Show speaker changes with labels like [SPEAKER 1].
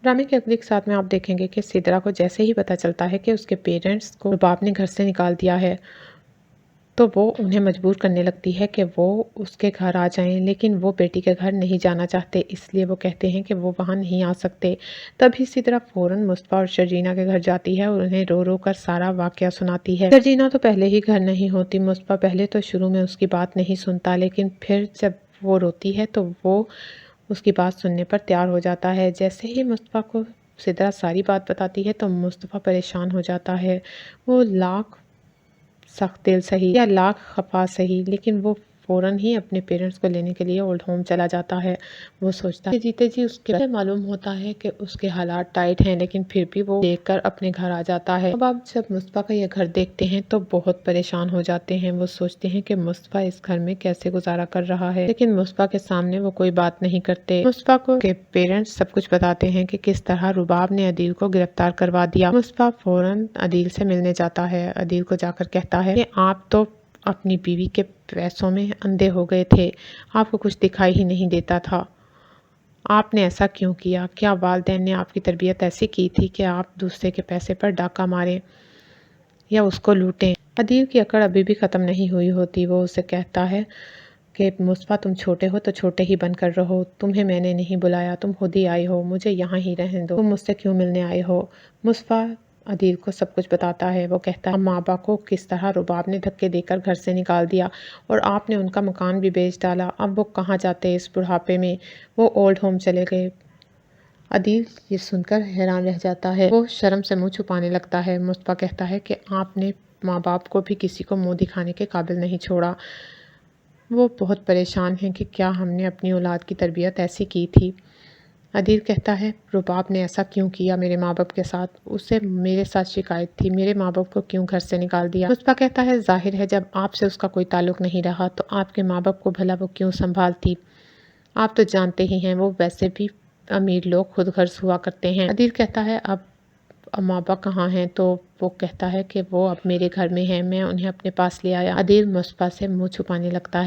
[SPEAKER 1] ड्रामे के अगले एक साथ में आप देखेंगे कि सिद्रा को जैसे ही पता चलता है कि उसके पेरेंट्स को रुबाब ने घर से निकाल दिया है, तो वो उन्हें मजबूर करने लगती है कि वो उसके घर आ जाएं, लेकिन वो बेटी के घर नहीं जाना चाहते, इसलिए वो कहते हैं कि वो वहाँ नहीं आ सकते। तभी सिद्रा फ़ौरन मुस्तफ़ा और शर्जीना के घर जाती है और उन्हें रो रो कर सारा वाक़या सुनाती है। शर्जीना तो पहले ही घर नहीं होती। मुस्तफ़ा पहले तो शुरू में उसकी बात नहीं सुनता, लेकिन फिर जब वो रोती है तो वो उसकी बात सुनने पर तैयार हो जाता है। जैसे ही मुस्तफ़ा को सिद्रा सारी बात बताती है तो मुस्तफ़ा परेशान हो जाता है। वो लाख सख्त दिल सही या लाख खफा सही, लेकिन वो फ़ौरन ही अपने पेरेंट्स को लेने के लिए ओल्ड होम चला जाता है। वो सोचता है जीते जी उसके मालूम होता है कि उसके हालात टाइट हैं, लेकिन फिर भी वो देखकर अपने घर आ जाता है। अब आप जब मुस्तफ़ा का ये घर देखते हैं तो बहुत परेशान हो जाते हैं। वो सोचते हैं कि मुस्तफ़ा इस घर में कैसे गुजारा कर रहा है, लेकिन मुस्तफ़ा के सामने वो कोई बात नहीं करते। मुस्तफ़ा को के पेरेंट्स सब कुछ बताते हैं कि किस तरह रुबाब ने अदील को गिरफ्तार करवा दिया। मुस्तफ़ा फ़ौरन अदील से मिलने जाता है। अदील को जाकर कहता है कि आप तो अपनी बीवी के पैसों में अंधे हो गए थे, आपको कुछ दिखाई ही नहीं देता था। आपने ऐसा क्यों किया? क्या वालिदैन ने आपकी तरबियत ऐसी की थी कि आप दूसरे के पैसे पर डाका मारें या उसको लूटें? अदील की अकड़ अभी भी ख़त्म नहीं हुई होती। वो उसे कहता है कि मुस्तफ़ा तुम छोटे हो तो छोटे ही बनकर रहो, तुम्हें मैंने नहीं बुलाया, तुम खुद ही आए हो, मुझे यहाँ ही रहने दो, तुम मुझसे क्यों मिलने आए हो? मुस्तफ़ा अदील को सब कुछ बताता है। वो कहता है माँ बाप को किस तरह रुबाब ने धक्के देकर घर से निकाल दिया और आपने उनका मकान भी बेच डाला। अब वो कहाँ जाते इस बुढ़ापे में? वो ओल्ड होम चले गए। अदील ये सुनकर हैरान रह जाता है। वो शर्म से मुंह छुपाने लगता है। मुस्तफ़ा कहता है कि आपने माँ बाप को भी किसी को मुंह दिखाने के काबिल नहीं छोड़ा। वो बहुत परेशान हैं कि क्या हमने अपनी औलाद की तरबियत ऐसी की थी। अदील कहता है रुबाब ने ऐसा क्यों किया मेरे माँ बाप के साथ? उसे मेरे साथ शिकायत थी, मेरे माँ बाप को क्यों घर से निकाल दिया? मुस्तफ़ा कहता है जाहिर है जब आपसे उसका कोई ताल्लुक़ नहीं रहा तो आपके माँ बाप को भला वो क्यों संभालती? आप तो जानते ही हैं वो वैसे भी अमीर लोग खुद गर्ज हुआ करते हैं। अदील कहता है अब माँ बाप कहाँ हैं? तो वो कहता है कि वो अब मेरे घर में हैं, मैं उन्हें अपने पास ले आया। अदील मुस्तफ़ा से मुँह छुपाने लगता है।